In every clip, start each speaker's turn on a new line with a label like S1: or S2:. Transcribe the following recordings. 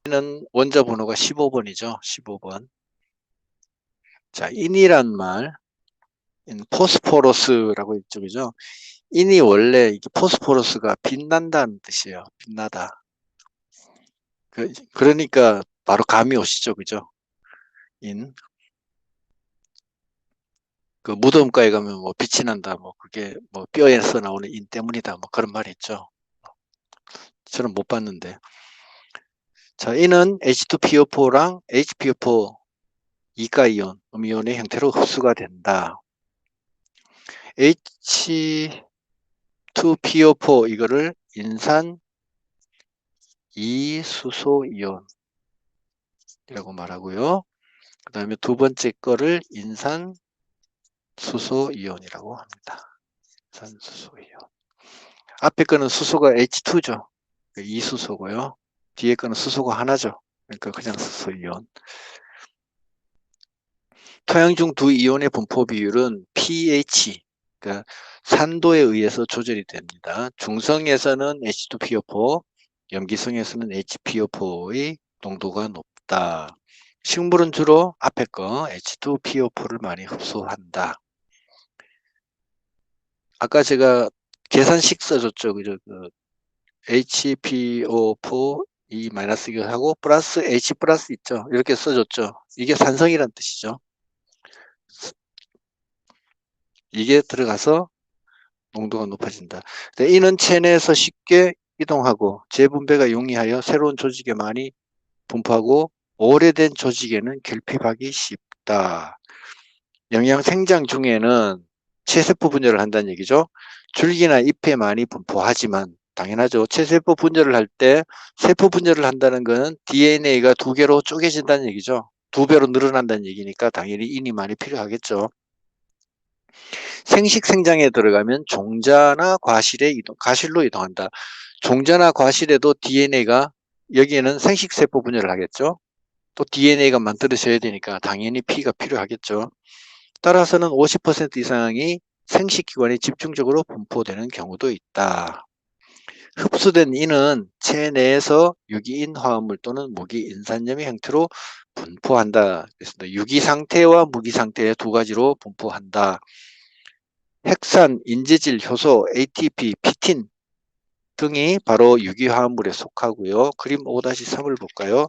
S1: 는 원자 번호가 15번이죠. 15번. 자, 인이란 말, 포스포러스라고 있죠. 그죠? 인이 원래 이게 포스포러스가 빛난다는 뜻이에요. 빛나다. 그러니까 바로 감이 오시죠. 그죠? 인. 그 무덤가에 가면 뭐 빛이 난다. 뭐 그게 뭐 뼈에서 나오는 인 때문이다. 뭐 그런 말이 있죠. 저는 못 봤는데. 자, 인은 H2PO4랑 HPO4 이가이온, 음이온의 형태로 흡수가 된다. H2PO4 이거를 인산 이수소이온이라고 말하고요. 그 다음에 두 번째 거를 인산 수소이온이라고 합니다. 인산 수소이온. 앞에 거는 수소가 H2죠. 이수소고요. 뒤에 거는 수소가 하나죠. 그러니까 그냥 수소이온. 토양 중 두 이온의 분포 비율은 pH, 그러니까 산도에 의해서 조절이 됩니다. 중성에서는 H2PO4, 염기성에서는 HPO4의 농도가 높다. 식물은 주로 앞에 거 H2PO4를 많이 흡수한다. 아까 제가 계산식 써줬죠. 그죠? 그 HPO4 이 마이너스 이거 하고 플러스 H 플러스 있죠. 이렇게 써줬죠. 이게 산성이란 뜻이죠. 이게 들어가서 농도가 높아진다. 이는 체내에서 쉽게 이동하고 재분배가 용이하여 새로운 조직에 많이 분포하고 오래된 조직에는 결핍하기 쉽다. 영양 생장 중에는 체세포 분열을 한다는 얘기죠. 줄기나 잎에 많이 분포하지만 당연하죠. 체세포 분열을 할 때 세포 분열을 한다는 것은 DNA가 두 개로 쪼개진다는 얘기죠. 두 배로 늘어난다는 얘기니까 당연히 인이 많이 필요하겠죠. 생식 생장에 들어가면 종자나 과실로 이동한다. 종자나 과실에도 DNA가 여기에는 생식세포 분열을 하겠죠. 또 DNA가 만들어져야 되니까 당연히 P가 필요하겠죠. 따라서는 50% 이상이 생식기관에 집중적으로 분포되는 경우도 있다. 흡수된 인은 체내에서 유기인 화합물 또는 무기인산염의 형태로 분포한다. 그래서 유기 상태와 무기 상태의 두 가지로 분포한다. 핵산, 인지질, 효소, ATP, 피틴 등이 바로 유기화합물에 속하고요. 그림 5-3을 볼까요?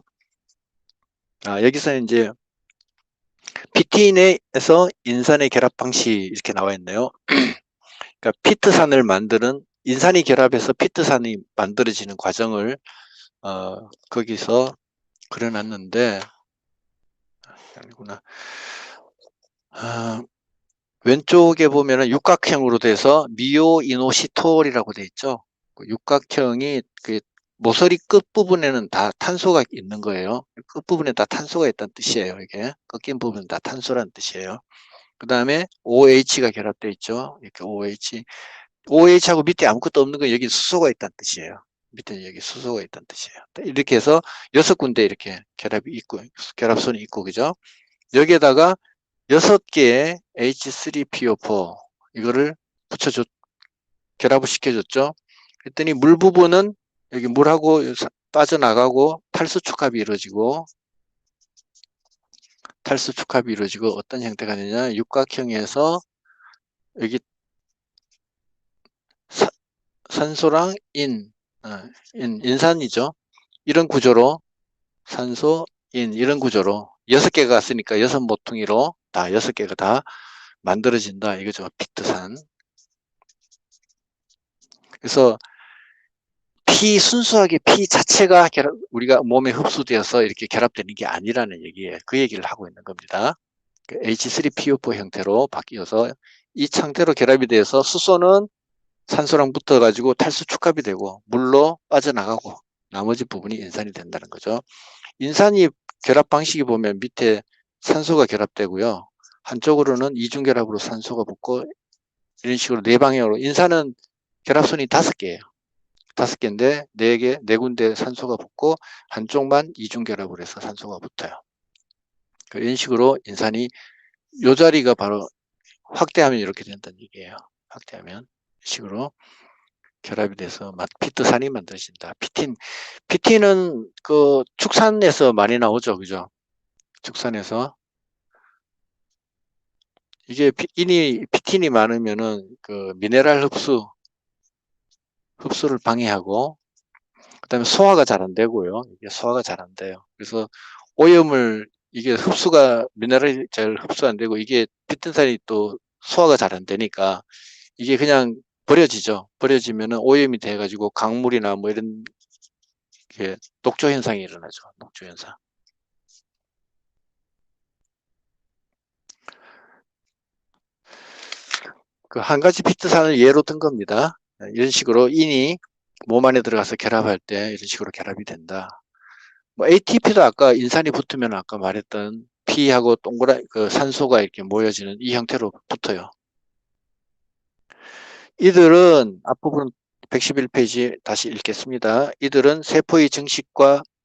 S1: 여기서 이제 피틴에서 인산의 결합 방식 이렇게 나와 있네요. 그러니까 피트산을 만드는 인산이 결합해서 피트산이 만들어지는 과정을 거기서 그려놨는데 아니구나. 왼쪽에 보면은 육각형으로 돼서 미오이노시톨이라고 돼 있죠. 그 육각형이 그 모서리 끝부분에는 다 탄소가 있는 거예요. 끝부분에 다 탄소가 있다는 뜻이에요. 이게 꺾인 부분은 다 탄소라는 뜻이에요. 그 다음에 OH가 결합되어 있죠. 이렇게 OH. OH하고 밑에 아무것도 없는 건 여기 수소가 있다는 뜻이에요. 밑에 여기 수소가 있다는 뜻이에요. 이렇게 해서 6군데 이렇게 결합이 있고, 결합선이 있고, 그죠? 여기에다가 6개의 H3PO4 이거를 결합을 시켜줬죠. 그랬더니 물 부분은 여기 물하고 빠져나가고 탈수 축합이 이루어지고 어떤 형태가 되냐 육각형에서 여기 산소랑 인산이죠. 이런 구조로 산소, 이런 구조로 6개가 갔으니까 6모퉁이로 다 6개가 다 만들어진다. 이거죠. 피트산. 그래서 순수하게 피 자체가 우리가 몸에 흡수되어서 이렇게 결합되는 게 아니라는 얘기예요. 그 얘기를 하고 있는 겁니다. H3PO4 형태로 바뀌어서 이 상태로 결합이 돼서 수소는 산소랑 붙어가지고 탈수 축합이 되고 물로 빠져나가고 나머지 부분이 인산이 된다는 거죠. 인산이 결합 방식이 보면 밑에 산소가 결합되고요. 한쪽으로는 이중결합으로 산소가 붙고 이런 식으로 네 방향으로 인산은 결합선이 5개예요. 5개인데 4군데 산소가 붙고 한쪽만 이중결합을 해서 산소가 붙어요. 이런 식으로 인산이 이 자리가 바로 확대하면 이렇게 된다는 얘기예요. 확대하면 이 식으로 결합이 돼서 피트산이 만들어진다. 피틴은 그 축산에서 많이 나오죠, 그죠? 축산에서 이게 피틴이 많으면은 그 미네랄 흡수를 방해하고, 그다음에 소화가 잘 안 되고요. 이게 소화가 잘 안 돼요. 그래서 오염을 이게 미네랄이 잘 흡수 안 되고, 이게 피틴산이 또 소화가 잘 안 되니까 이게 그냥 버려지죠. 버려지면은 오염이 돼가지고 강물이나 뭐 이런 게 녹조 현상이 일어나죠. 녹조 현상. 그 한 가지 피트산을 예로 든 겁니다. 이런 식으로 인이 몸 안에 들어가서 결합할 때 이런 식으로 결합이 된다. 뭐 ATP도 아까 인산이 붙으면 아까 말했던 P하고 그 산소가 이렇게 모여지는 이 형태로 붙어요. 이들은 앞부분 111페이지 다시 읽겠습니다. 이들은 세포의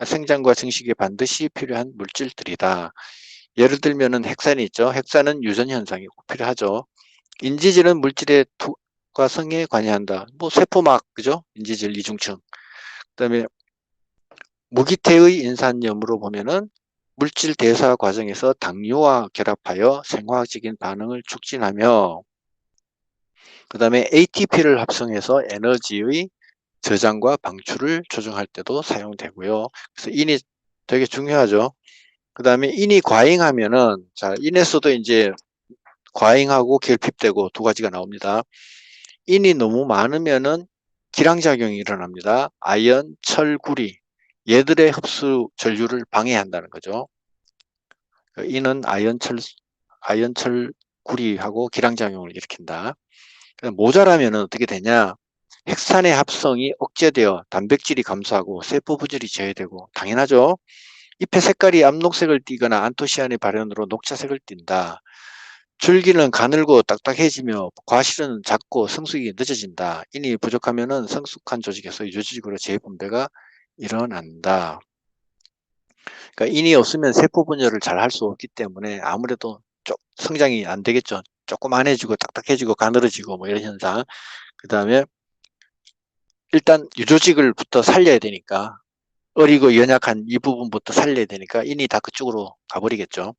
S1: 생장과 증식에 반드시 필요한 물질들이다. 예를 들면은 핵산이 있죠. 핵산은 유전 현상이 꼭 필요하죠. 인지질은 물질의 투과성에 관여한다. 뭐 세포막, 그죠? 인지질 이중층. 그다음에 무기태의 인산염으로 보면은 물질 대사 과정에서 당류와 결합하여 생화학적인 반응을 촉진하며, 그다음에 ATP를 합성해서 에너지의 저장과 방출을 조정할 때도 사용되고요. 그래서 인이 되게 중요하죠. 그다음에 인이 과잉하면은, 자, 인에서도 이제 과잉하고 결핍되고 두 가지가 나옵니다. 인이 너무 많으면은 기량작용이 일어납니다. 아연, 철, 구리. 얘들의 흡수 전류를 방해한다는 거죠. 인은 아연, 철, 구리하고 기량작용을 일으킨다. 모자라면 어떻게 되냐? 핵산의 합성이 억제되어 단백질이 감소하고 세포 부질이 제어되고, 당연하죠. 잎의 색깔이 암녹색을 띠거나 안토시아닌의 발현으로 녹차색을 띈다. 줄기는 가늘고 딱딱해지며 과실은 작고 성숙이 늦어진다. 인이 부족하면 성숙한 조직에서 유조직으로 재분배가 일어난다. 그러니까 인이 없으면 세포 분열을 잘 할 수 없기 때문에 아무래도 성장이 안 되겠죠. 조그만해지고 딱딱해지고 가늘어지고 뭐 이런 현상. 그 다음에 일단 유조직을부터 살려야 되니까, 어리고 연약한 이 부분부터 살려야 되니까 인이 다 그쪽으로 가버리겠죠.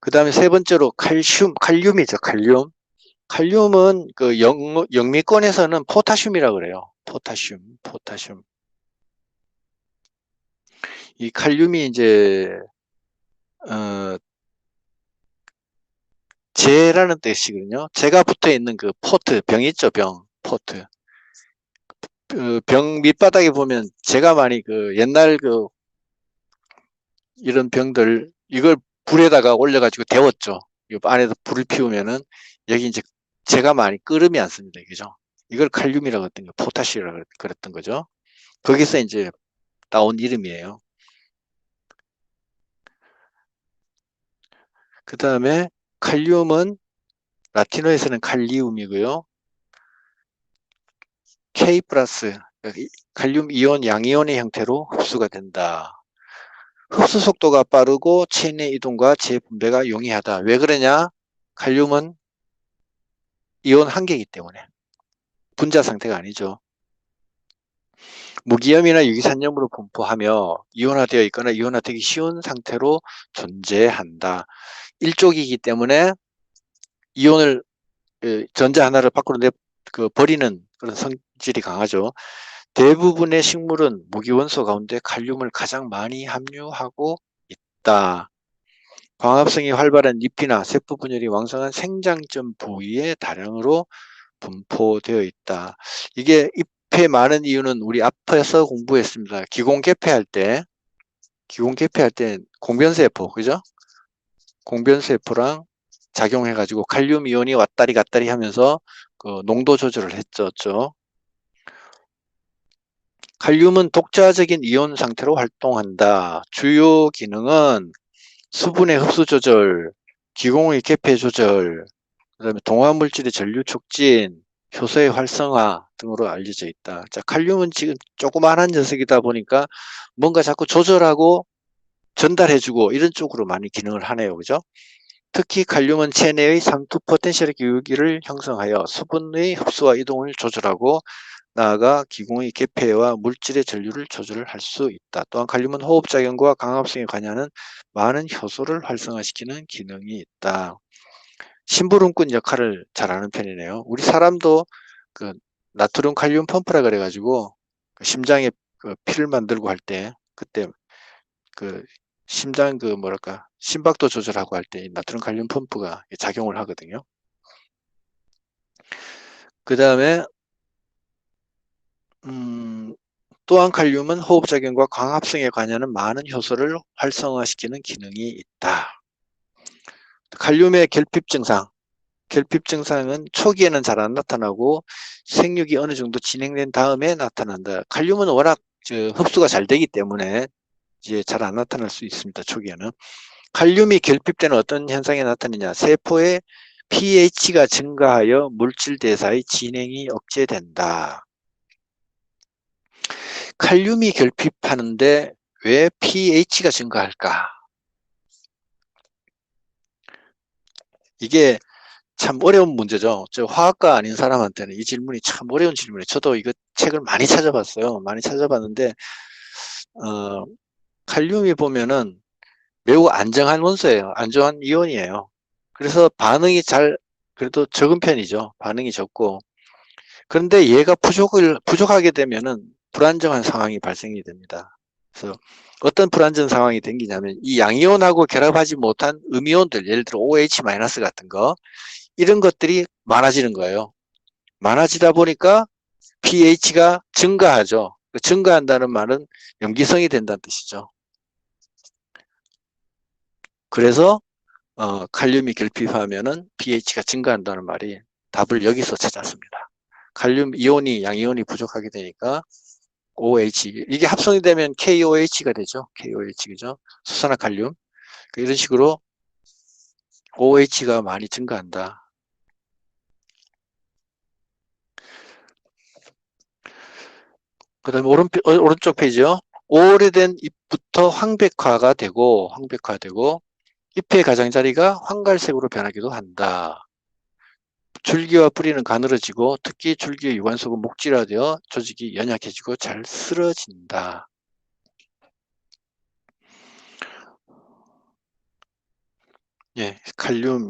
S1: 그 다음에 세 번째로 칼륨이죠. 칼륨은 그 영미권에서는 포타슘이라고 그래요. 포타슘. 이 칼륨이 이제 재라는 뜻이거든요. 재가 붙어 있는 그 병 있죠, 포트. 그 병 밑바닥에 보면 재가 많이 옛날 이런 병들 이걸 불에다가 올려가지고 데웠죠. 이 안에서 불을 피우면은 여기 이제 재가 많이 끓으면 안 씁니다. 그죠? 이걸 칼륨이라고 했던 거, 포타시라고 그랬던 거죠. 거기서 이제 따온 이름이에요. 그 다음에 칼륨은 라틴어에서는 칼리움이고요. K 플러스 칼륨 이온, 양이온의 형태로 흡수가 된다. 흡수 속도가 빠르고 체내 이동과 재분배가 용이하다. 왜 그러냐? 칼륨은 이온 한 개이기 때문에. 분자 상태가 아니죠. 무기염이나 유기산염으로 분포하며 이온화되어 있거나 이온화되기 쉬운 상태로 존재한다. 일족이기 때문에 이온을 전자 하나를 밖으로 버리는 그런 성질이 강하죠. 대부분의 식물은 무기원소 가운데 칼륨을 가장 많이 함유하고 있다. 광합성이 활발한 잎이나 세포 분열이 왕성한 생장점 부위에 다량으로 분포되어 있다. 이게 잎에 많은 이유는 우리 앞에서 공부했습니다. 기공개폐할 때 공변세포, 그죠? 공변세포랑 작용해가지고 칼륨 이온이 왔다리 갔다리 하면서 그 농도 조절을 했었죠. 칼륨은 독자적인 이온 상태로 활동한다. 주요 기능은 수분의 흡수 조절, 기공의 개폐 조절, 그다음에 동화물질의 전류 촉진, 효소의 활성화 등으로 알려져 있다. 자, 칼륨은 지금 조그마한 녀석이다 보니까 뭔가 자꾸 조절하고 전달해주고 이런 쪽으로 많이 기능을 하네요. 그죠? 특히 칼륨은 체내의 삼투 포텐셜 기울기를 형성하여 수분의 흡수와 이동을 조절하고 나아가 기공의 개폐와 물질의 전류를 조절할 수 있다. 또한 칼륨은 호흡작용과 광합성에 관여하는 많은 효소를 활성화시키는 기능이 있다. 심부름꾼 역할을 잘하는 편이네요. 우리 사람도 그 나트륨 칼륨 펌프라 그래가지고 심장에 그 피를 만들고 할 때 그때 그 심장 그 뭐랄까 심박도 조절하고 할 때 나트륨 칼륨 펌프가 작용을 하거든요. 그 다음에 또한 칼륨은 호흡작용과 광합성에 관여하는 많은 효소를 활성화시키는 기능이 있다. 칼륨의 결핍 증상. 결핍 증상은 초기에는 잘 안 나타나고 생육이 어느 정도 진행된 다음에 나타난다. 칼륨은 워낙 흡수가 잘 되기 때문에 이제 잘 안 나타날 수 있습니다. 초기에는. 칼륨이 결핍되는 어떤 현상이 나타나냐. 세포의 pH가 증가하여 물질 대사의 진행이 억제된다. 칼륨이 결핍하는데 왜 pH가 증가할까? 이게 참 어려운 문제죠. 저 화학과 아닌 사람한테는 이 질문이 참 어려운 질문이에요. 저도 이거 책을 많이 찾아봤어요. 많이 찾아봤는데 칼륨이 보면은 매우 안정한 원소예요. 안정한 이온이에요. 그래서 반응이 그래도 적은 편이죠. 반응이 적고. 그런데 얘가 부족하게 되면은 불안정한 상황이 발생이 됩니다. 그래서 어떤 불안정 상황이 생기냐면 이 양이온하고 결합하지 못한 음이온들, 예를 들어 OH- 같은 거, 이런 것들이 많아지는 거예요. 많아지다 보니까 pH가 증가하죠. 증가한다는 말은 염기성이 된다는 뜻이죠. 그래서 칼륨이 결핍하면은 pH가 증가한다는 말이 답을 여기서 찾았습니다. 칼륨 이온이 양이온이 부족하게 되니까 OH 이게 합성이 되면 KOH가 되죠. KOH 그죠? 수산화칼륨 이런 식으로 OH가 많이 증가한다. 그다음에 오른쪽 페이지요. 오래된 잎부터 황백화되고 잎의 가장자리가 황갈색으로 변하기도 한다. 줄기와 뿌리는 가늘어지고 특히 줄기의 유관속은 목질화되어 조직이 연약해지고 잘 쓰러진다. 예, 칼륨은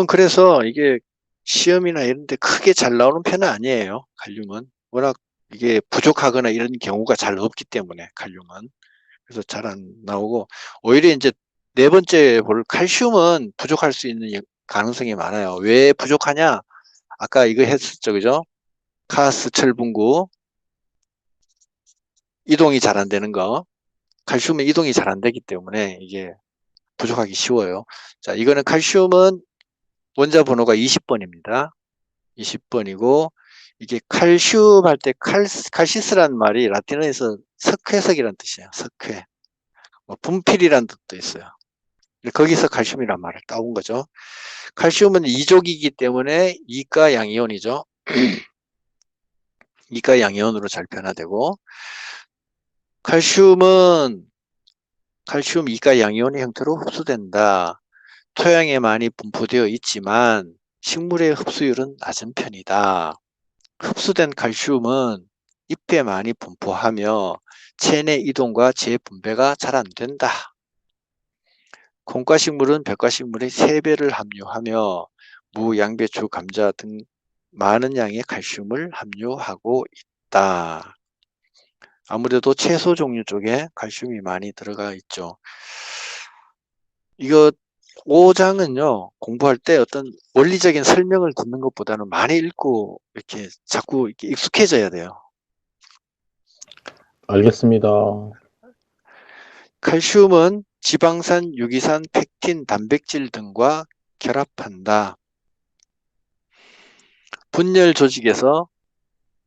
S1: 그래서 이게 시험이나 이런 데 크게 잘 나오는 편은 아니에요. 칼륨은 워낙 이게 부족하거나 이런 경우가 잘 없기 때문에 칼륨은 그래서 잘 안 나오고 오히려 이제 네 번째 볼 칼슘은 부족할 수 있는 가능성이 많아요. 왜 부족하냐? 아까 이거 했었죠, 그죠? 카스 철분구 이동이 잘 안 되는 거. 칼슘은 이동이 잘 안 되기 때문에 이게 부족하기 쉬워요. 자, 이거는 칼슘은 원자 번호가 20번입니다. 20번이고 이게 칼슘 할 때 칼시스라는 말이 라틴어에서 석회석이라는 뜻이에요. 석회. 분필이라는 뜻도 있어요. 거기서 칼슘이란 말을 따온 거죠. 칼슘은 이족이기 때문에 이가 양이온이죠. 이가 양이온으로 잘 변화되고 칼슘 이가 양이온의 형태로 흡수된다. 토양에 많이 분포되어 있지만 식물의 흡수율은 낮은 편이다. 흡수된 칼슘은 잎에 많이 분포하며 체내 이동과 재분배가 잘 안 된다. 콩과식물은 벽과식물의 3배를 함유하며 무, 양배추, 감자 등 많은 양의 칼슘을 함유하고 있다. 아무래도 채소 종류 쪽에 칼슘이 많이 들어가 있죠. 이거 5장은요, 공부할 때 어떤 원리적인 설명을 듣는 것보다는 많이 읽고 이렇게 자꾸 이렇게 익숙해져야 돼요.
S2: 알겠습니다.
S1: 칼슘은 지방산, 유기산, 펙틴, 단백질 등과 결합한다. 분열 조직에서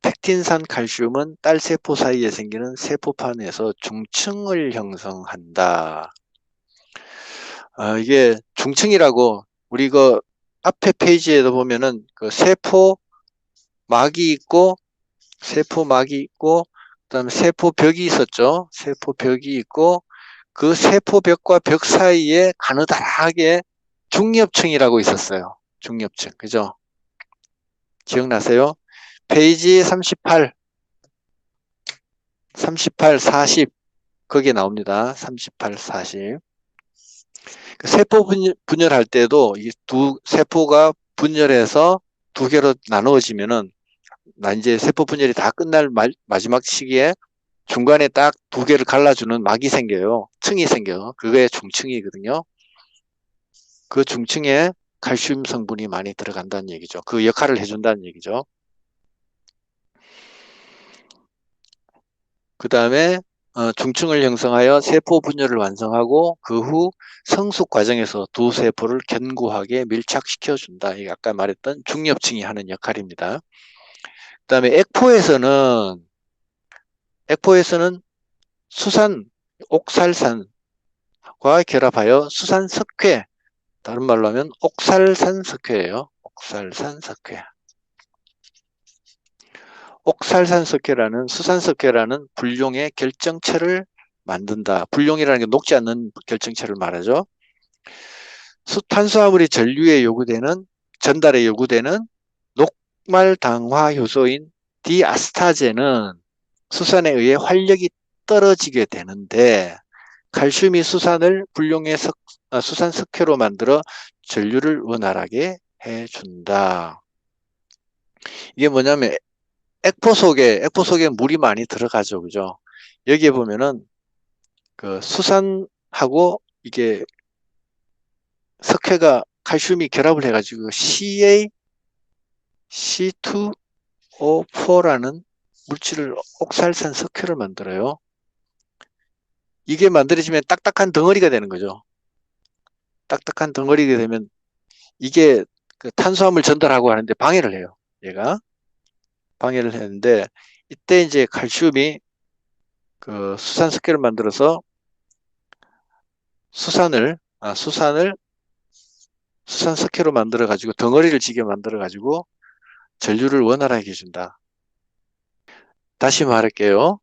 S1: 펙틴산 칼슘은 딸세포 사이에 생기는 세포판에서 중층을 형성한다. 이게 중층이라고 우리 그 앞에 페이지에도 보면은 그 세포막이 있고 그다음에 세포벽이 있었죠. 세포벽이 있고 그 세포벽과 벽 사이에 가느다랗게 중엽층이라고 있었어요. 중엽층. 그죠? 기억나세요? 페이지 38, 40 거기에 나옵니다. 38, 40. 세포 분열할 때도 이 두 세포가 분열해서 두 개로 나누어지면은 나 이제 세포 분열이 다 끝날 마지막 시기에 중간에 딱 두 개를 갈라주는 막이 생겨요. 층이 생겨. 그게 중층이거든요. 그 중층에 칼슘 성분이 많이 들어간다는 얘기죠. 그 역할을 해준다는 얘기죠. 그 다음에 중층을 형성하여 세포 분열을 완성하고 그 후 성숙 과정에서 두 세포를 견고하게 밀착시켜준다. 이게 아까 말했던 중엽층이 하는 역할입니다. 그 다음에 액포에서는 수산, 옥살산과 결합하여 수산석회, 다른 말로 하면 옥살산석회예요. 옥살산석회. 옥살산석회라는 수산석회라는 불용의 결정체를 만든다. 불용이라는 게 녹지 않는 결정체를 말하죠. 탄수화물이 전달에 요구되는 녹말당화 효소인 디아스타제는 수산에 의해 활력이 떨어지게 되는데 칼슘이 수산을 불용의 수산 석회로 만들어 전류를 원활하게 해준다. 이게 뭐냐면 액포 속에 물이 많이 들어가죠. 그죠? 여기에 보면은 그 수산하고 이게 석회가 칼슘이 결합을 해가지고 C2O4라는 물질을 옥살산 석회를 만들어요. 이게 만들어지면 딱딱한 덩어리가 되는 거죠. 딱딱한 덩어리가 되면 이게 그 탄수화물 전달하고 하는데 방해를 해요. 얘가 방해를 했는데 이때 이제 칼슘이 그 수산석회를 만들어서 수산석회로 만들어 가지고 덩어리를 지게 만들어 가지고 전류를 원활하게 해준다. 다시 말할게요.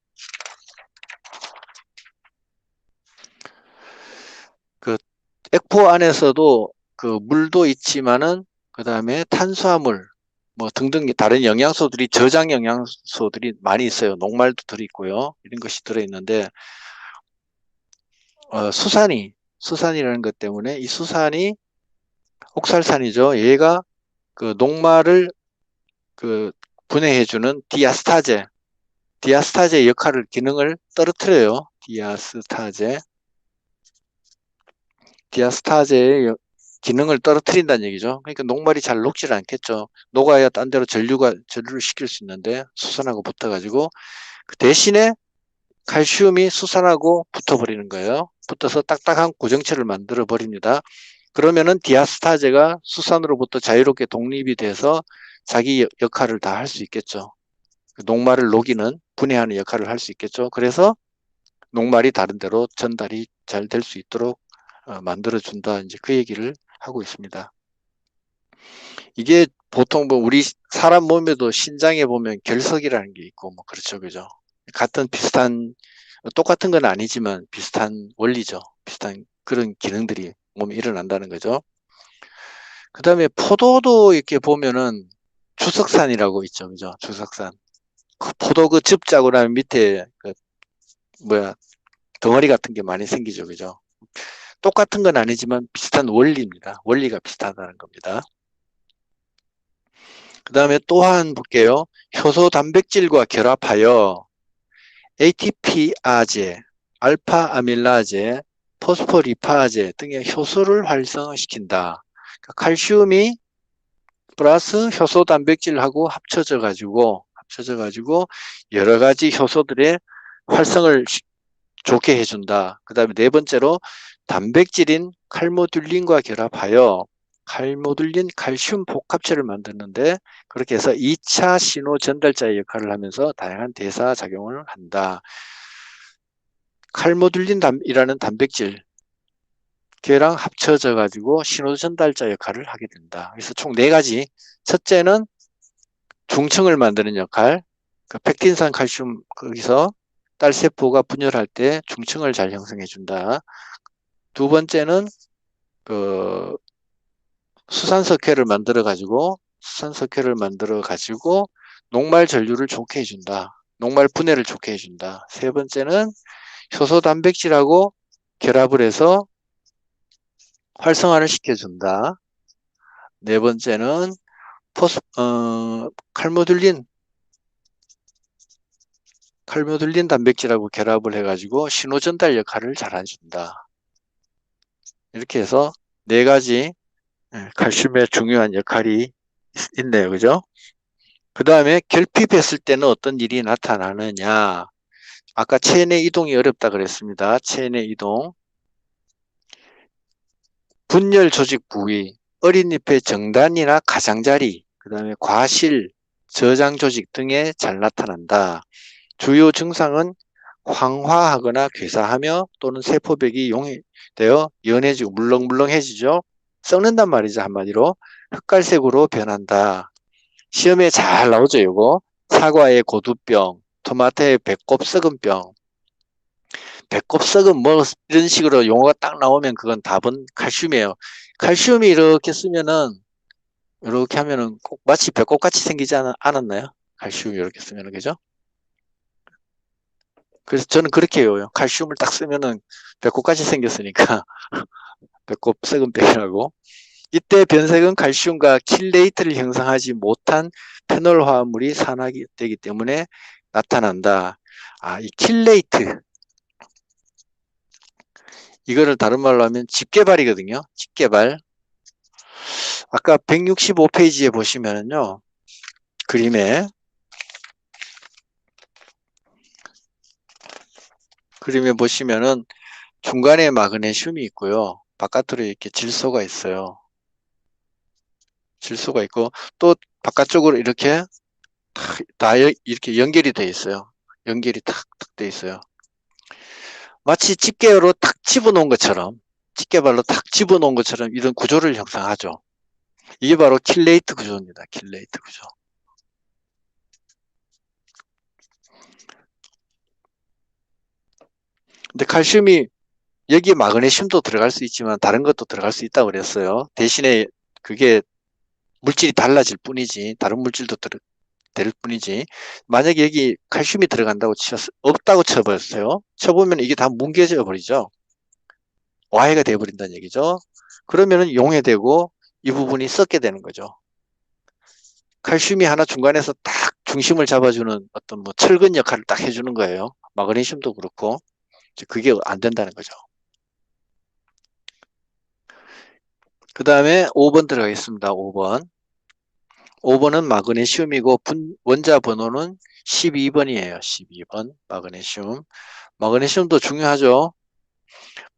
S1: 그 액포 안에서도 그 물도 있지만은 그 다음에 탄수화물 뭐 등등 다른 영양소들이 저장 영양소들이 많이 있어요. 녹말도 들어있고요. 이런 것이 들어있는데 수산이라는 것 때문에 이 수산이 옥살산이죠. 얘가 그 녹말을 그 분해해주는 디아스타제 역할을 기능을 떨어뜨려요. 디아스타제의 기능을 떨어뜨린다는 얘기죠. 그러니까 녹말이 잘 녹질 않겠죠. 녹아야 딴 데로 전류를 시킬 수 있는데 수산하고 붙어가지고 그 대신에 칼슘이 수산하고 붙어버리는 거예요. 붙어서 딱딱한 고정체를 만들어 버립니다. 그러면은 디아스타제가 수산으로부터 자유롭게 독립이 돼서 자기 역할을 다 할 수 있겠죠. 녹말을 녹이는 분해하는 역할을 할 수 있겠죠. 그래서 녹말이 다른 데로 전달이 잘 될 수 있도록 만들어준다. 이제 그 얘기를 하고 있습니다. 이게 보통 뭐 우리 사람 몸에도 신장에 보면 결석이라는 게 있고 뭐 그렇죠. 그죠. 똑같은 건 아니지만 비슷한 원리죠. 비슷한 그런 기능들이 몸에 일어난다는 거죠. 그 다음에 포도도 이렇게 보면은 주석산이라고 있죠. 그죠. 주석산. 그 포도 그 즙자고 나면 밑에 덩어리 같은 게 많이 생기죠. 그죠. 똑같은 건 아니지만 비슷한 원리입니다. 원리가 비슷하다는 겁니다. 그 다음에 또한 볼게요. 효소 단백질과 결합하여 ATP아제, 알파 아밀라제, 포스포리파제 등의 효소를 활성화시킨다. 그러니까 칼슘이 플러스 효소 단백질하고 합쳐져 가지고 여러 가지 효소들의 활성을 좋게 해준다. 그 다음에 네 번째로 단백질인 칼모듈린과 결합하여 칼모듈린 칼슘 복합체를 만드는데 그렇게 해서 2차 신호 전달자의 역할을 하면서 다양한 대사 작용을 한다. 칼모듈린이라는 단백질 걔랑 합쳐져 가지고 신호 전달자 역할을 하게 된다. 그래서 총 네 가지. 첫째는 중층을 만드는 역할. 그 펙틴산 칼슘 거기서 딸세포가 분열할 때 중층을 잘 형성해 준다. 두 번째는 그 수산석회를 만들어 가지고 녹말 전류를 좋게 해준다. 녹말 분해를 좋게 해준다. 세 번째는 효소 단백질하고 결합을 해서 활성화를 시켜준다. 네 번째는 칼모듈린 단백질하고 결합을 해가지고 신호 전달 역할을 잘 해준다. 이렇게 해서 네 가지 칼슘의 중요한 역할이 있네요. 그죠? 그 다음에 결핍했을 때는 어떤 일이 나타나느냐. 아까 체내 이동이 어렵다 그랬습니다. 체내 이동. 분열 조직 부위, 어린잎의 정단이나 가장자리, 그 다음에 과실, 저장 조직 등에 잘 나타난다. 주요 증상은 황화하거나 괴사하며 또는 세포벽이 용해되어 연해지고 물렁물렁해지죠. 썩는단 말이죠. 한마디로 흑갈색으로 변한다. 시험에 잘 나오죠. 이거 사과의 고두병, 토마토의 배꼽 썩은병. 배꼽 썩은 뭐 이런 식으로 용어가 딱 나오면 그건 답은 칼슘이에요. 칼슘이 이렇게 쓰면은 이렇게 하면은 꼭 마치 배꼽같이 생기지 않았나요? 칼슘이 이렇게 쓰면은 그죠? 그래서 저는 그렇게 해요. 칼슘을 딱 쓰면은 배꼽같이 생겼으니까 배꼽 썩은 병이라고. 이때 변색은 칼슘과 킬레이트를 형성하지 못한 페놀 화합물이 산화되기 때문에 나타난다. 아, 이 킬레이트. 이거를 다른 말로 하면 집게발이거든요. 집게발. 아까 165페이지에 보시면은요. 그림에 보시면은 중간에 마그네슘이 있고요. 바깥으로 이렇게 질소가 있어요. 질소가 있고 또 바깥쪽으로 이렇게 다 이렇게 연결이 돼 있어요. 연결이 탁탁 돼 있어요. 마치 집게로 탁 집어놓은 것처럼 집게발로 탁 집어놓은 것처럼 이런 구조를 형성하죠. 이게 바로 킬레이트 구조입니다. 킬레이트 구조. 근데 칼슘이 여기에 마그네슘도 들어갈 수 있지만 다른 것도 들어갈 수 있다고 그랬어요. 대신에 그게 물질이 달라질 뿐이지 다른 물질도 될 뿐이지 만약에 여기 칼슘이 들어간다고 없다고 쳐버렸어요. 쳐보면 이게 다 뭉개져 버리죠. 와해가 되어버린다는 얘기죠. 그러면은 용해되고 이 부분이 썩게 되는 거죠. 칼슘이 하나 중간에서 딱 중심을 잡아주는 어떤 뭐 철근 역할을 딱 해주는 거예요. 마그네슘도 그렇고 그게 안 된다는 거죠. 그 다음에 5번 들어가겠습니다. 5번. 5번은 마그네슘이고 원자 번호는 12번이에요. 12번 마그네슘. 마그네슘도 중요하죠.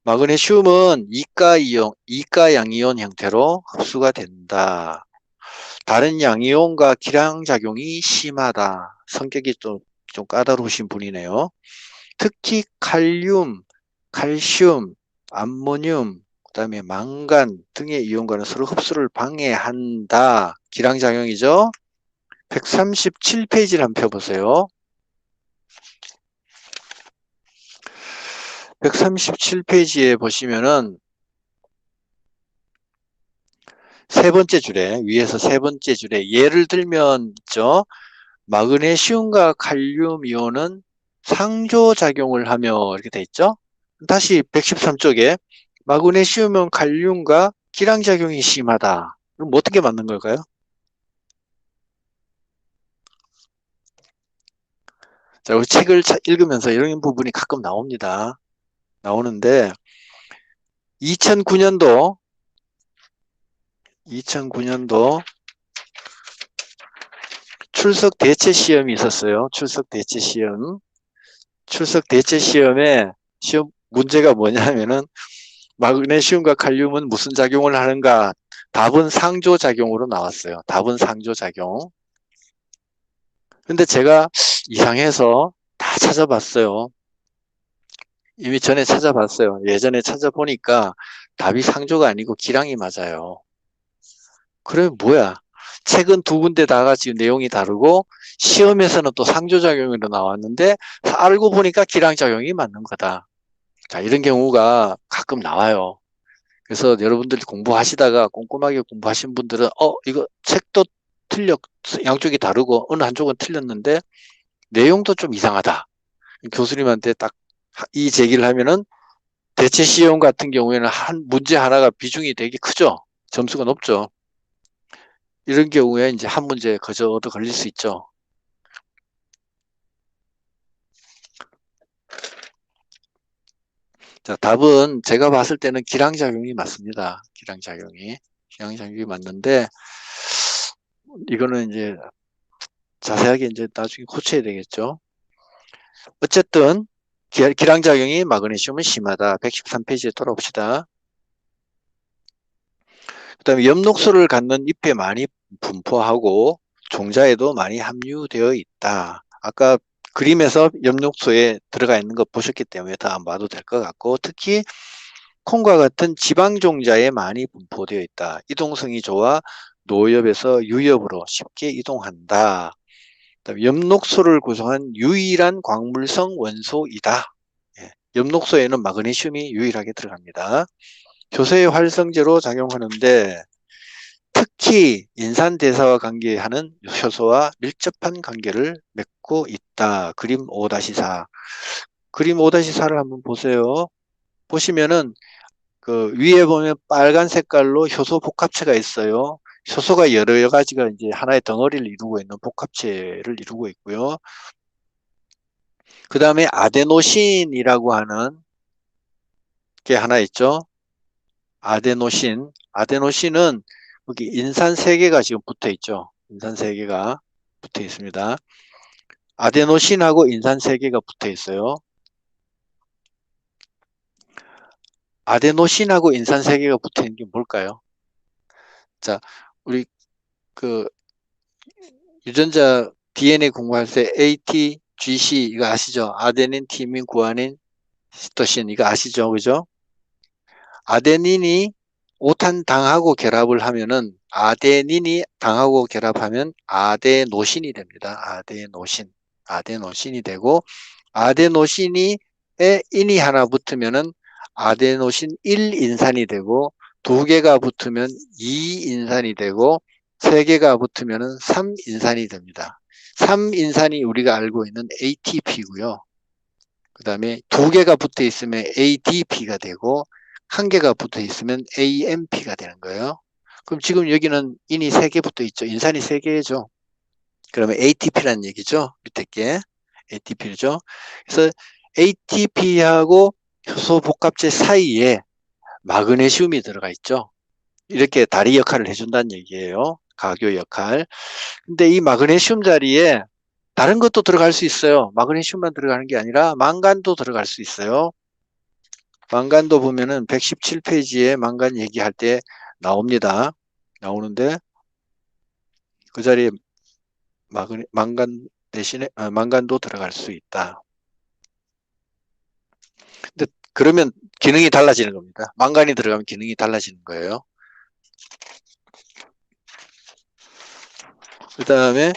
S1: 마그네슘은 이가 양이온 형태로 흡수가 된다. 다른 양이온과 기량작용이 심하다. 성격이 좀 까다로우신 분이네요. 특히 칼륨, 칼슘, 암모늄, 그다음에 망간 등의 이온과는 서로 흡수를 방해한다. 기량작용이죠. 137페이지를 한번 펴보세요. 137페이지에 보시면은 세 번째 줄에 위에서 세 번째 줄에 예를 들면 있죠. 마그네슘과 칼륨 이온은 상조작용을 하며 이렇게 돼 있죠. 다시 113쪽에 마그네슘은 칼륨과 기량작용이 심하다. 그럼 어떻게 맞는 걸까요? 자, 우리 책을 읽으면서 이런 부분이 가끔 나옵니다. 나오는데 2009년도 출석 대체 시험이 있었어요. 출석 대체 시험. 출석 대체 시험에 시험 문제가 뭐냐면은 마그네슘과 칼륨은 무슨 작용을 하는가? 답은 상조작용으로 나왔어요. 답은 상조작용. 근데 제가 이상해서 다 찾아봤어요. 이미 전에 찾아봤어요. 예전에 찾아보니까 답이 상조가 아니고 기량이 맞아요. 그러면 뭐야? 책은 두 군데 다가 지금 내용이 다르고 시험에서는 또 상조작용으로 나왔는데 알고 보니까 기량작용이 맞는 거다. 자, 이런 경우가 가끔 나와요. 그래서 여러분들이 공부하시다가 꼼꼼하게 공부하신 분들은 이거 책도 양쪽이 다르고 어느 한쪽은 틀렸는데 내용도 좀 이상하다. 교수님한테 딱 이 제기를 하면은 대체 시험 같은 경우에는 한 문제 하나가 비중이 되게 크죠. 점수가 높죠. 이런 경우에 이제 한 문제 그저 얻어 걸릴 수 있죠. 자, 답은 제가 봤을 때는 기량작용이 맞습니다. 기량작용이 맞는데, 이거는 이제 자세하게 이제 나중에 고쳐야 되겠죠. 어쨌든, 기량작용이 마그네슘은 심하다. 113페이지에 돌아옵시다. 그 다음에 엽록소를 갖는 잎에 많이 분포하고 종자에도 많이 함유되어 있다. 아까 그림에서 엽록소에 들어가 있는 거 보셨기 때문에 더 안 봐도 될 것 같고, 특히 콩과 같은 지방 종자에 많이 분포되어 있다. 이동성이 좋아 노엽에서 유엽으로 쉽게 이동한다. 그다음에 엽록소를 구성한 유일한 광물성 원소이다. 예, 엽록소에는 마그네슘이 유일하게 들어갑니다. 교세의 활성제로 작용하는데 특히 인산대사와 관계하는 효소와 밀접한 관계를 맺고 있다. 그림 5-4. 그림 5-4를 한번 보세요. 보시면은 그 위에 보면 빨간 색깔로 효소 복합체가 있어요. 효소가 여러 가지가 이제 하나의 덩어리를 이루고 있는 복합체를 이루고 있고요. 그 다음에 아데노신이라고 하는 게 하나 있죠. 아데노신은 여기 인산 3개가 지금 붙어 있죠. 인산 3개가 붙어 있습니다. 아데노신하고 인산 3개가 붙어 있어요. 아데노신하고 인산 3개가 붙어 있는 게 뭘까요? 자, 우리 그 유전자 DNA 공부할 때 AT, GC 이거 아시죠? 아데닌, 티민, 구아닌, 시토신 이거 아시죠? 그죠? 아데닌이 5탄 당하고 결합을 하면은 아데닌이 당하고 결합하면 아데노신이 됩니다. 아데노신이 되고 아데노신이 인이 하나 붙으면은 아데노신 1인산이 되고 2개가 붙으면 2인산이 되고 3개가 붙으면은 3인산이 됩니다. 3인산이 우리가 알고 있는 ATP고요. 그 다음에 2개가 붙어 있으면 ADP가 되고 1개가 붙어 있으면 AMP가 되는 거예요. 그럼 지금 여기는 인이 3개 붙어 있죠. 인산이 3개죠. 그러면 ATP라는 얘기죠. 밑에 게 ATP죠. 그래서 ATP하고 효소 복합체 사이에 마그네슘이 들어가 있죠. 이렇게 다리 역할을 해준다는 얘기예요. 가교 역할. 근데 이 마그네슘 자리에 다른 것도 들어갈 수 있어요. 마그네슘만 들어가는 게 아니라 망간도 들어갈 수 있어요. 망간도 보면은 117페이지에 망간 얘기할 때 나옵니다. 나오는데 그 자리에 망간 대신에 망간도 들어갈 수 있다. 근데 그러면 기능이 달라지는 겁니다. 망간이 들어가면 기능이 달라지는 거예요. 그 다음에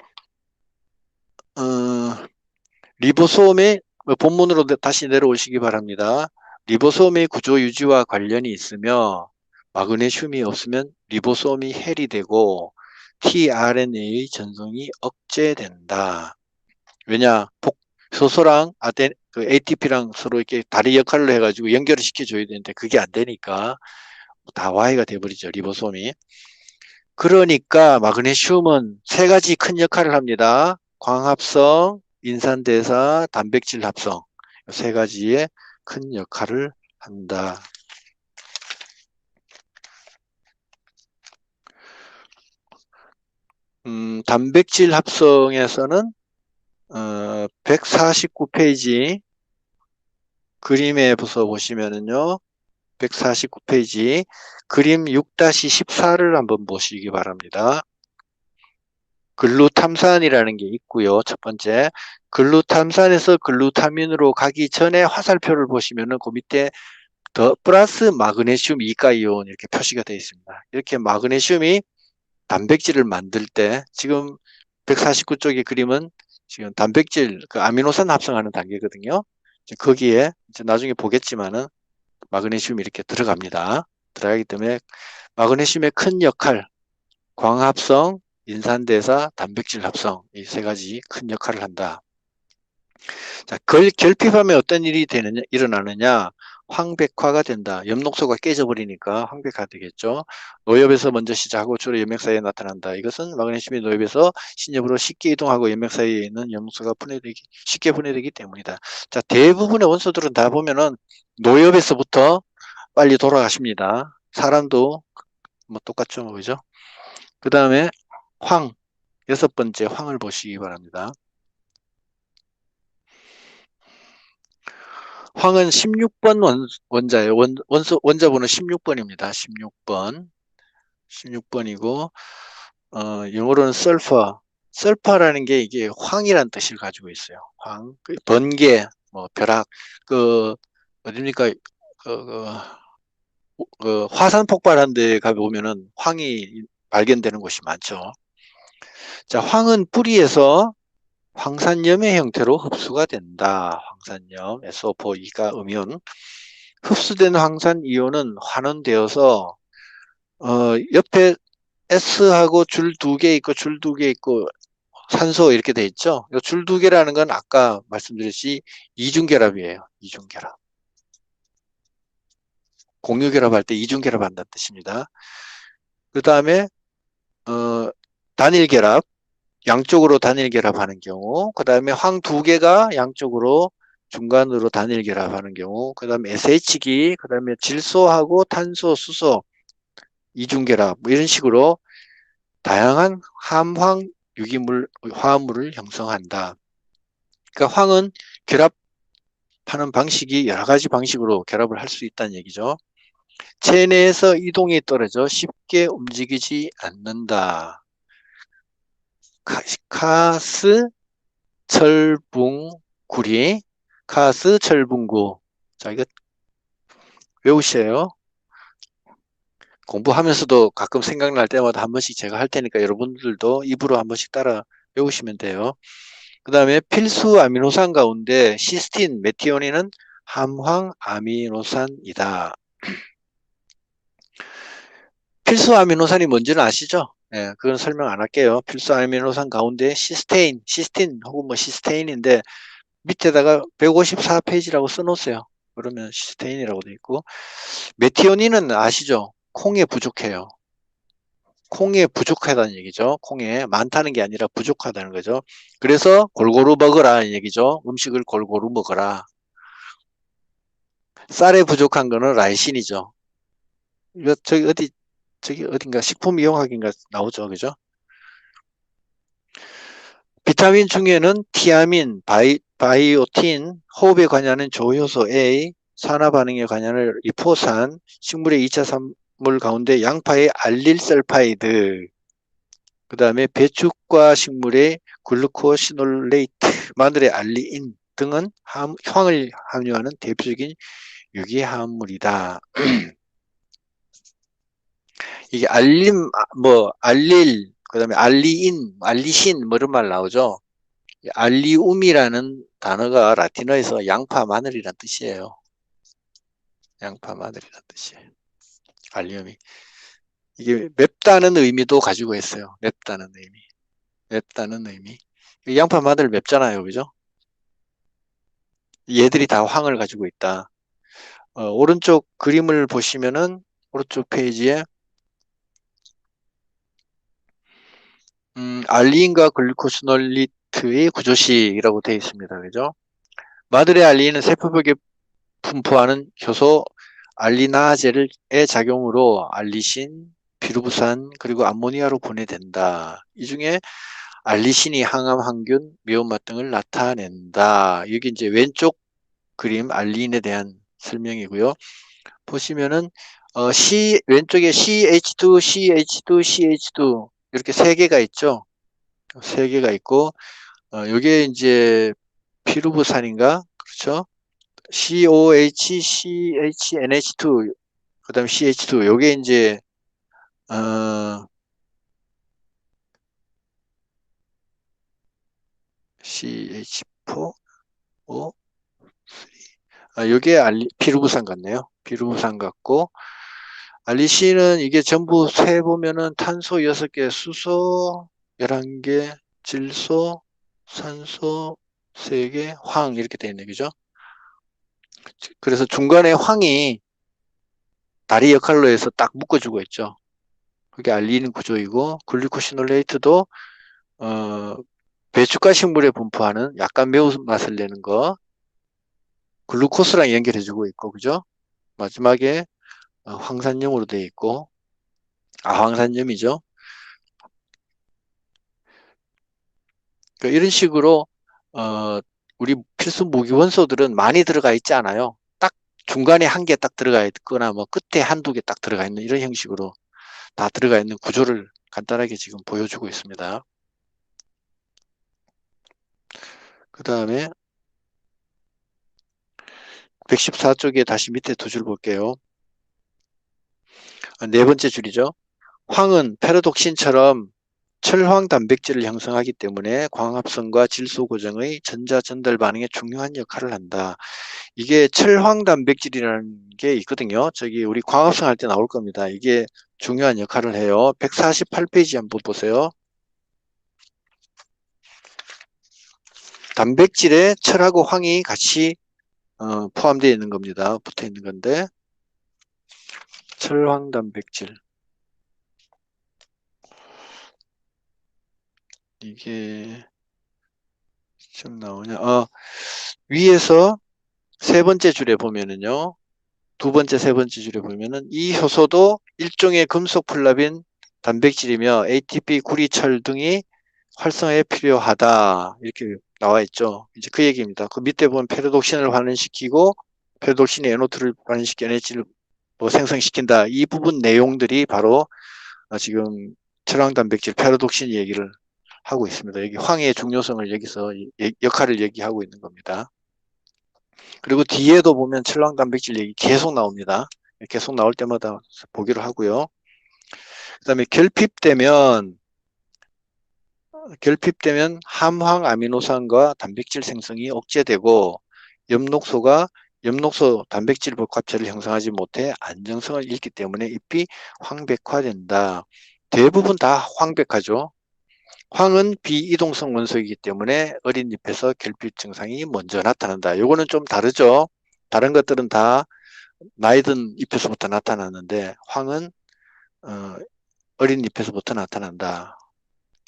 S1: 리보솜의 본문으로 다시 내려오시기 바랍니다. 리보솜의 구조 유지와 관련이 있으며 마그네슘이 없으면 리보솜이 해리되고 tRNA의 전송이 억제된다. 왜냐? 효소랑 ATP랑 서로 이렇게 다리 역할을 해가지고 연결을 시켜줘야 되는데 그게 안 되니까 다 와해가 돼버리죠. 리보솜이. 그러니까 마그네슘은 3가지 큰 역할을 합니다. 광합성, 인산대사, 단백질 합성 3가지의 큰 역할을 한다. 단백질 합성에서는 149페이지 그림에 보시면은요. 149페이지 그림 6-14를 한번 보시기 바랍니다. 글루탐산이라는 게 있고요. 첫 번째 글루탐산에서 글루타민으로 가기 전에 화살표를 보시면은 그 밑에 더 플러스 마그네슘 이가이온 이렇게 표시가 되어 있습니다. 이렇게 마그네슘이 단백질을 만들 때 지금 149쪽의 그림은 지금 단백질 그 아미노산 합성하는 단계거든요. 거기에 이제 나중에 보겠지만은 마그네슘이 이렇게 들어갑니다. 들어가기 때문에 마그네슘의 큰 역할, 광합성, 인산대사, 단백질 합성 이 세 가지 큰 역할을 한다. 자, 결핍하면 어떤 일이 일어나느냐? 황백화가 된다. 엽록소가 깨져버리니까 황백화 되겠죠. 노엽에서 먼저 시작하고 주로 염맥 사이에 나타난다. 이것은 마그네슘이 노엽에서 신엽으로 쉽게 이동하고 염맥 사이에 있는 엽록소가 쉽게 분해되기 때문이다. 자, 대부분의 원소들은 다 보면은 노엽에서부터 빨리 돌아가십니다. 사람도 뭐 똑같죠, 그죠? 그 다음에 황, 여섯 번째 황을 보시기 바랍니다. 황은 16번 원자예요. 원자번호 16번입니다. 16번. 16번이고, 영어로는 sulfur. sulfur라는 게 이게 황이란 뜻을 가지고 있어요. 황, 번개, 뭐, 벼락, 어딥니까? 화산 폭발한 데 가보면은 황이 발견되는 곳이 많죠. 자, 황은 뿌리에서 황산염의 형태로 흡수가 된다. 황산염, SO4, 2가 음이온. 흡수된 황산 이온은 환원되어서 옆에 S하고 줄 두 개 있고 줄 두 개 있고 산소 이렇게 돼 있죠. 줄 두 개라는 건 아까 말씀드렸듯이 이중결합이에요. 이중결합. 공유결합할 때 이중결합한다는 뜻입니다. 그 다음에 단일결합, 양쪽으로 단일결합하는 경우, 그 다음에 황 두 개가 양쪽으로 중간으로 단일결합하는 경우, 그 다음에 SH기, 그 다음에 질소하고 탄소, 수소, 이중결합, 뭐 이런 식으로 다양한 함황 유기물, 화합물을 형성한다. 그러니까 황은 결합하는 방식이 여러 가지 방식으로 결합을 할 수 있다는 얘기죠. 체내에서 이동이 떨어져 쉽게 움직이지 않는다. 카스 철붕구리, 카스 철붕구. 자, 이거 외우셔요. 공부하면서도 가끔 생각날 때마다 한 번씩 제가 할 테니까 여러분들도 입으로 한 번씩 따라 외우시면 돼요. 그 다음에 필수 아미노산 가운데 시스틴, 메티오닌은 함황 아미노산이다. 필수 아미노산이 뭔지는 아시죠? 예, 그건 설명 안 할게요. 필수 아미노산 가운데 시스틴 혹은 뭐 시스테인인데 밑에다가 154페이지라고 써놓으세요. 그러면 시스테인이라고 돼 있고 메티오닌은 아시죠? 콩에 부족해요. 콩에 부족하다는 얘기죠. 콩에 많다는 게 아니라 부족하다는 거죠. 그래서 골고루 먹으라는 얘기죠. 음식을 골고루 먹어라. 쌀에 부족한 거는 라이신이죠. 이거 저기 어딘가 식품이용학인가 나오죠. 그죠? 비타민 중에는 티아민, 바이오틴, 호흡에 관여하는 조효소 A, 산화 반응에 관여하는 리포산, 식물의 2차 산물 가운데 양파의 알릴설파이드, 그 다음에 배축과 식물의 글루코시놀레이트, 마늘의 알리인 등은 황을 함유하는 대표적인 유기화합물이다. 이게 알릴, 그 다음에 알리인, 알리신, 뭐 이런 말 나오죠. 알리움이라는 단어가 라틴어에서 양파, 마늘이란 뜻이에요. 양파, 마늘이란 뜻이에요. 알리움이. 이게 맵다는 의미도 가지고 있어요. 맵다는 의미. 맵다는 의미. 양파, 마늘 맵잖아요. 그죠? 얘들이 다 황을 가지고 있다. 오른쪽 그림을 보시면은 오른쪽 페이지에 알리인과 글루코시놀리트의 구조식이라고 되어 있습니다. 그죠? 마들의 알리인은 세포벽에 분포하는 효소 알리나제의 작용으로 알리신, 피루부산, 그리고 암모니아로 분해된다. 이 중에 알리신이 항암, 항균, 미온맛 등을 나타낸다. 여기 이제 왼쪽 그림 알리인에 대한 설명이고요. 보시면은 왼쪽에 CH2, CH2, CH2 이렇게 세 개가 있죠. 세 개가 있고 이게 이제 피루부산인가? 그렇죠? COH, CHNH2, 그다음 CH2. 요게 이제 CH4, O, 3. 요게 피루부산 같네요. 피루부산 같고 알리신은 이게 전부 세 보면은 탄소 6개, 수소 11개, 질소, 산소 3개, 황 이렇게 되어 있네. 그죠? 그래서 중간에 황이 다리 역할로 해서 딱 묶어주고 있죠. 그게 알리닌 구조이고 글루코시놀레이트도 배춧가 식물에 분포하는 약간 매운맛을 내는 거 글루코스랑 연결해주고 있고 그죠? 마지막에 황산염으로 되어 있고 황산염이죠. 그러니까 이런 식으로 우리 필수 무기 원소들은 많이 들어가 있지 않아요. 딱 중간에 한 개 딱 들어가 있거나 뭐 끝에 한두 개 딱 들어가 있는 이런 형식으로 다 들어가 있는 구조를 간단하게 지금 보여주고 있습니다. 그 다음에 114쪽에 다시 밑에 두 줄 볼게요. 네 번째 줄이죠. 황은 페르독신처럼 철황 단백질을 형성하기 때문에 광합성과 질소 고정의 전자 전달 반응에 중요한 역할을 한다. 이게 철황 단백질이라는 게 있거든요. 저기 우리 광합성 할 때 나올 겁니다. 이게 중요한 역할을 해요. 148페이지 한번 보세요. 단백질에 철하고 황이 같이 포함되어 있는 겁니다. 붙어 있는 건데 철황 단백질 이게 좀 나오냐? 위에서 세 번째 줄에 보면은요. 두 번째, 세 번째 줄에 보면은 이 효소도 일종의 금속 플라빈 단백질이며 ATP, 구리철 등이 활성화에 필요하다. 이렇게 나와 있죠. 이제 그 얘기입니다. 그 밑에 보면 페르독신을 환원시키고 페르독신이 NO2를 환원시켜 NH를 뭐 생성시킨다. 이 부분 내용들이 바로 지금 철황 단백질 페르독신 얘기를 하고 있습니다. 여기 황의 중요성을 여기서 역할을 얘기하고 있는 겁니다. 그리고 뒤에도 보면 철황 단백질 얘기 계속 나옵니다. 계속 나올 때마다 보기로 하고요. 그다음에 결핍되면 함황 아미노산과 단백질 생성이 억제되고 엽록소가 엽록소 단백질 복합체를 형성하지 못해 안정성을 잃기 때문에 잎이 황백화된다. 대부분 다 황백하죠. 황은 비이동성 원소이기 때문에 어린 잎에서 결핍 증상이 먼저 나타난다. 이거는 좀 다르죠. 다른 것들은 다 나이 든 잎에서부터 나타나는데 황은 어린 잎에서부터 나타난다.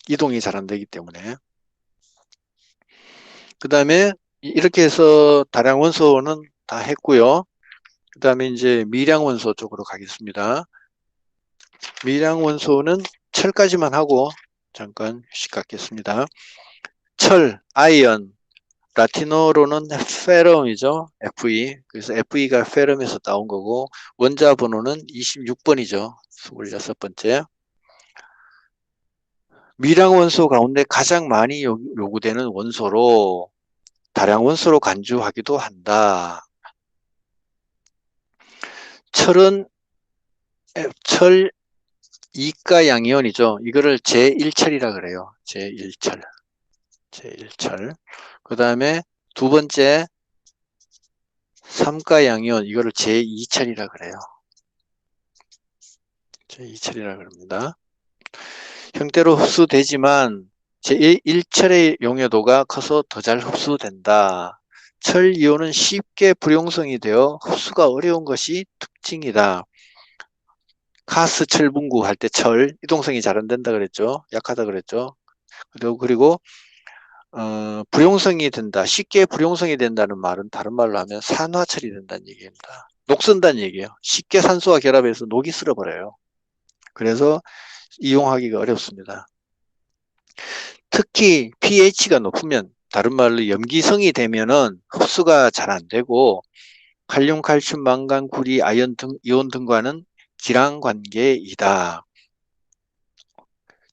S1: 이동이 잘 안 되기 때문에. 그 다음에 이렇게 해서 다량 원소는 다 했고요. 그 다음에 이제 미량 원소 쪽으로 가겠습니다. 미량 원소는 철까지만 하고 잠깐 휴식 갖겠습니다. 철, 아이언, 라틴어로는 페럼이죠. Fe. 그래서 Fe가 페럼에서 따온 거고 원자 번호는 26번이죠. 26번째. 미량 원소 가운데 가장 많이 요구되는 원소로 다량 원소로 간주하기도 한다. 철은 철 이가 양이온이죠. 이거를 제1철이라 그래요. 제1철. 제1철. 그 다음에 두 번째 삼가 양이온 이거를 제2철이라 그래요. 제2철이라 그럽니다. 형태로 흡수되지만 제1철의 용해도가 커서 더 잘 흡수된다. 철 이온은 쉽게 불용성이 되어 흡수가 어려운 것이 특징이다. 가스 철분구 할 때 철 이동성이 잘 안 된다 그랬죠. 약하다 그랬죠. 그리고 불용성이 된다. 쉽게 불용성이 된다는 말은 다른 말로 하면 산화철이 된다는 얘기입니다. 녹슨다는 얘기예요. 쉽게 산소와 결합해서 녹이 쓸어버려요. 그래서 이용하기가 어렵습니다. 특히 pH가 높으면 다른 말로 염기성이 되면은 흡수가 잘 안 되고 칼륨, 칼슘, 망간, 구리, 아연 등 이온 등과는 기랑 관계이다.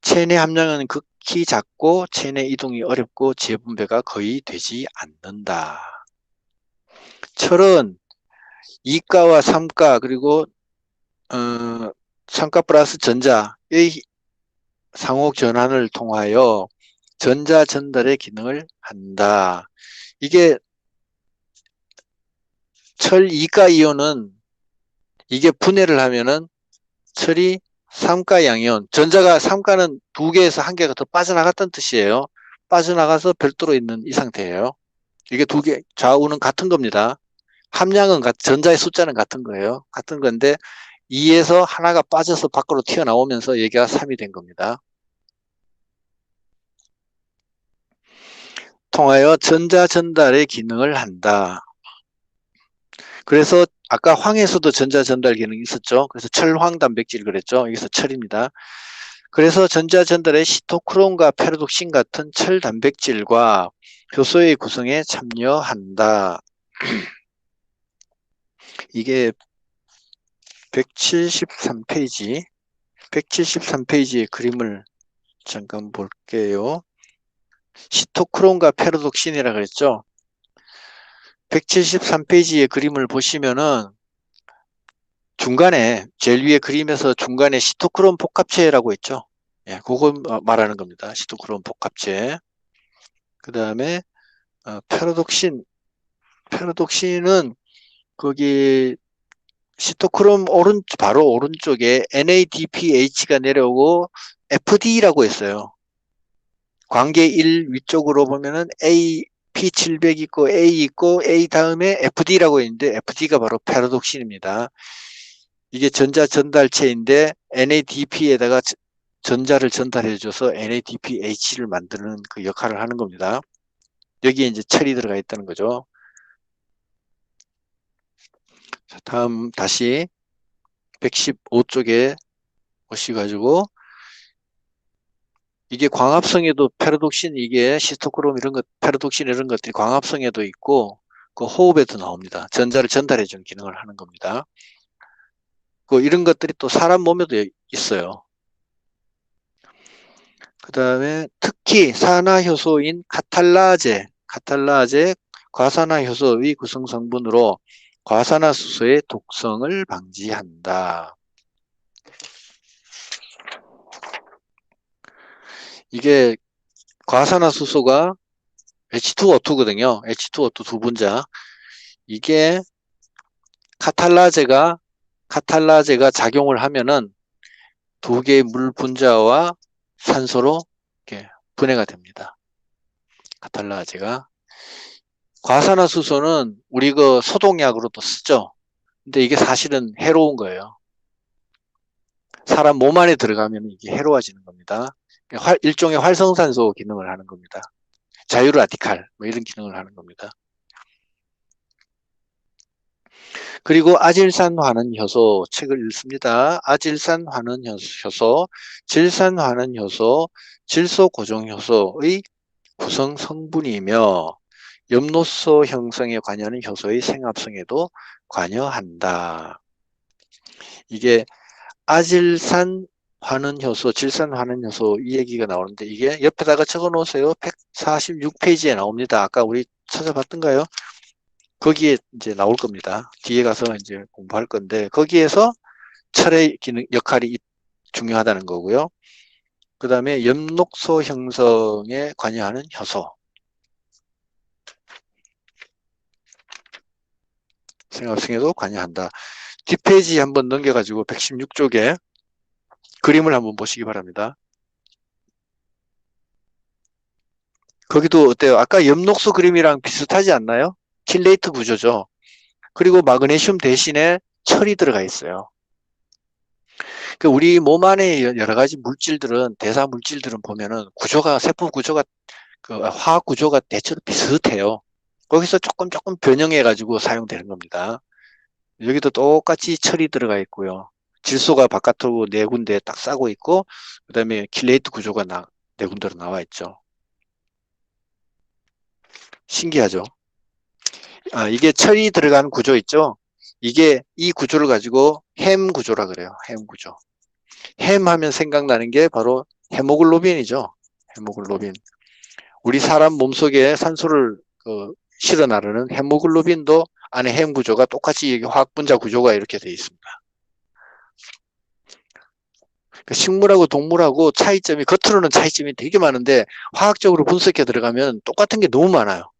S1: 체내 함량은 극히 작고 체내 이동이 어렵고 재분배가 거의 되지 않는다. 철은 2가와 3가 그리고 삼가 플러스 전자의 상호 전환을 통하여 전자 전달의 기능을 한다. 이게 철 2가 이온은 이게 분해를 하면은 철이 삼가양이온. 전자가 삼가는 두 개에서 한 개가 더 빠져나갔다는 뜻이에요. 빠져나가서 별도로 있는 이 상태예요. 이게 두 개, 좌우는 같은 겁니다. 함량은 전자의 숫자는 같은 거예요. 같은 건데 2에서 하나가 빠져서 밖으로 튀어나오면서 얘가 3이 된 겁니다. 통하여 전자 전달의 기능을 한다. 그래서 아까 황에서도 전자 전달 기능이 있었죠. 그래서 철황 단백질 그랬죠. 여기서 철입니다. 그래서 전자 전달에 시토크론과 페로독신 같은 철 단백질과 효소의 구성에 참여한다. 이게 173페이지의 그림을 잠깐 볼게요. 시토크론과 페로독신이라 그랬죠. 173페이지의 그림을 보시면은 중간에 제일 위에 그림에서 중간에 시토크론 복합체라고 있죠. 예, 그거 말하는 겁니다. 시토크론 복합체. 그 다음에 페로독신은 거기 시토크롬 바로 오른쪽에 NADPH가 내려오고 FD라고 했어요. 관계 1 위쪽으로 보면은 P700 있고 A 있고 A 다음에 FD라고 있는데 FD가 바로 페로독신입니다. 이게 전자 전달체인데 NADP에다가 전자를 전달해줘서 NADPH를 만드는 그 역할을 하는 겁니다. 여기에 이제 철이 들어가 있다는 거죠. 자, 다음 다시 115쪽에 오셔가지고 이게 광합성에도 페로독신 이게 시토크롬 이런 것 페로독신 이런 것들이 광합성에도 있고 그 호흡에도 나옵니다. 전자를 전달해주는 기능을 하는 겁니다. 그 이런 것들이 또 사람 몸에도 있어요. 그 다음에 특히 산화효소인 카탈라제 과산화효소의 구성 성분으로 과산화수소의 독성을 방지한다. 이게 과산화수소가 H2O2거든요. H2O2 두 분자. 이게 카탈라제가 작용을 하면은 두 개의 물 분자와 산소로 이렇게 분해가 됩니다. 카탈라제가. 과산화수소는 우리 그 소독약으로도 쓰죠. 근데 이게 사실은 해로운 거예요. 사람 몸 안에 들어가면 이게 해로워지는 겁니다. 일종의 활성산소 기능을 하는 겁니다. 자유라디칼 뭐 이런 기능을 하는 겁니다. 그리고 아질산화는효소 책을 읽습니다. 아질산화는효소, 질산화는효소, 질소고정효소의 구성 성분이며 엽노소 형성에 관여하는 효소의 생합성에도 관여한다. 이게 아질산화는효소, 질산화는효소 이 얘기가 나오는데 이게 옆에다가 적어 놓으세요. 146페이지에 나옵니다. 아까 우리 찾아봤던가요? 거기에 이제 나올 겁니다. 뒤에 가서 이제 공부할 건데 거기에서 철의 기능 역할이 중요하다는 거고요. 그 다음에 엽록소 형성에 관여하는 효소. 생합성에도 관여한다. 뒷페이지 한번 넘겨가지고 116쪽에 그림을 한번 보시기 바랍니다. 거기도 어때요? 아까 엽록소 그림이랑 비슷하지 않나요? 킬레이트 구조죠. 그리고 마그네슘 대신에 철이 들어가 있어요. 그 우리 몸 안에 여러 가지 물질들은 대사 물질들은 보면은 구조가 세포 구조가 그 화학 구조가 대체로 비슷해요. 거기서 조금 변형해 가지고 사용되는 겁니다. 여기도 똑같이 철이 들어가 있고요. 질소가 바깥으로 네 군데 딱 싸고 있고 그다음에 킬레이트 구조가 네 군데로 나와 있죠. 신기하죠? 이게 철이 들어간 구조 있죠? 이게 이 구조를 가지고 햄 구조라 그래요. 햄 구조. 햄 하면 생각나는 게 바로 헤모글로빈이죠. 헤모글로빈. 우리 사람 몸속에 산소를 실어 나르는 헤모글로빈도 안에 햄 구조가 똑같이 화학 분자 구조가 이렇게 되어 있습니다. 식물하고 동물하고 차이점이 겉으로는 차이점이 되게 많은데 화학적으로 분석해 들어가면 똑같은 게 너무 많아요.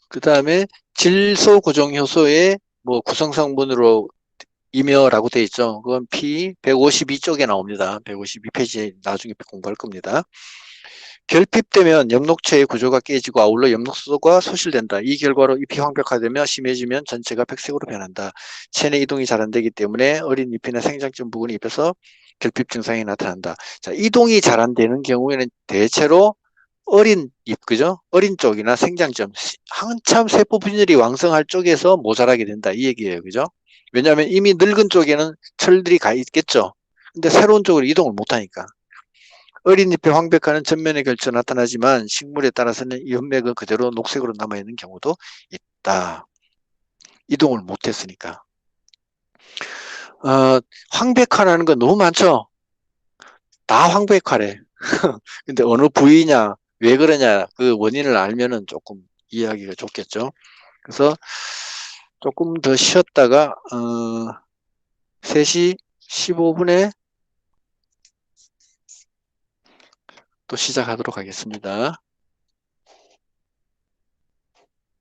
S1: 그 다음에 질소 고정 효소의 뭐 구성성분으로 이며라고 되어 있죠. 그건 P 152쪽에 나옵니다. 152페이지에 나중에 공부할 겁니다. 결핍되면 엽록체의 구조가 깨지고 아울러 엽록소가 소실된다. 이 결과로 잎이 황백화되며 심해지면 전체가 백색으로 변한다. 체내 이동이 잘 안 되기 때문에 어린 잎이나 생장점 부분의 잎에서 결핍 증상이 나타난다. 자, 이동이 잘 안 되는 경우에는 대체로 어린 잎, 그죠? 어린 쪽이나 생장점, 한참 세포 분열이 왕성할 쪽에서 모자라게 된다. 이 얘기예요. 그죠? 왜냐하면 이미 늙은 쪽에는 철들이 가 있겠죠. 근데 새로운 쪽으로 이동을 못 하니까. 어린 잎의 황백화는 전면에 걸쳐 나타나지만 식물에 따라서는 이 엽맥은 그대로 녹색으로 남아있는 경우도 있다. 이동을 못했으니까. 황백화라는 건 너무 많죠? 다 황백화래. 근데 어느 부위냐, 왜 그러냐, 그 원인을 알면은 조금 이해하기가 좋겠죠. 그래서 조금 더 쉬었다가, 3시 15분에 또 시작하도록 하겠습니다.